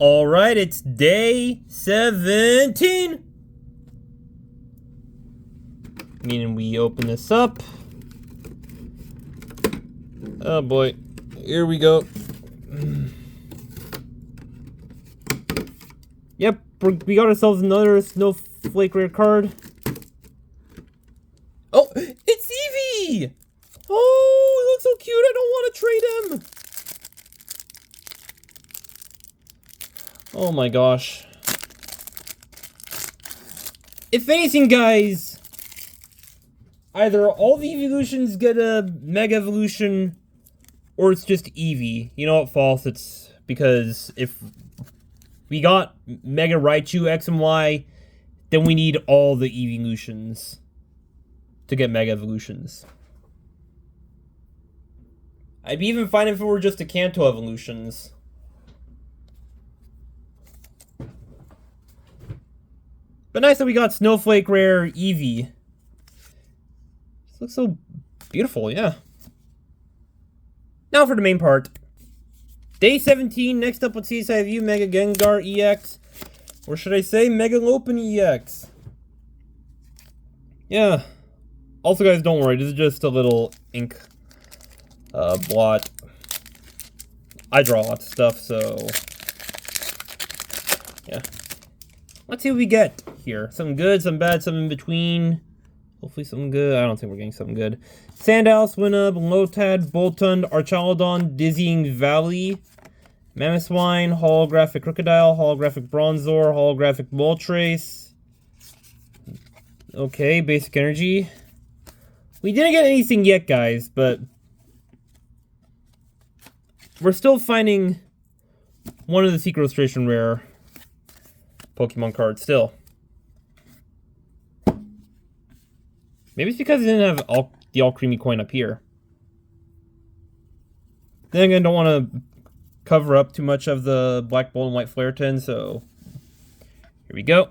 Alright, it's day 17! Meaning we open this up. Oh boy. Here we go. Yep, we got ourselves another snowflake rare card. Oh, it's Eevee! Oh, he looks so cute, I don't want to trade him! Oh my gosh. If anything, guys, either all the evolutions get a Mega Evolution, or it's just Eevee. You know what, false, it's because if we got Mega Raichu X and Y, then we need all the evolutions to get Mega Evolutions. I'd be even fine if it were just a Kanto Evolutions. But nice that we got Snowflake Rare Eevee. This looks so beautiful, yeah. Now for the main part. Day 17, next up, let's see if I have you, Mega Gengar EX. Or should I say Mega Lopen EX? Yeah. Also, guys, don't worry, this is just a little ink blot. I draw lots of stuff, so yeah. Let's see what we get here. Some good, some bad, some in between. Hopefully something good. I don't think we're getting something good. Sandhouse, Winnub, Lotad, Boltund, Archaludon, Dizzying Valley, Mamoswine, Holographic Crocodile, Holographic Bronzor, Holographic Moltres. Okay, Basic Energy. We didn't get anything yet, guys, but we're still finding one of the Secret Illustration Rare Pokemon cards still. Maybe it's because it didn't have the all creamy coin up here. Then again, I don't want to cover up too much of the Black Bolt and White Flareton, so here we go.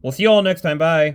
We'll see you all next time. Bye.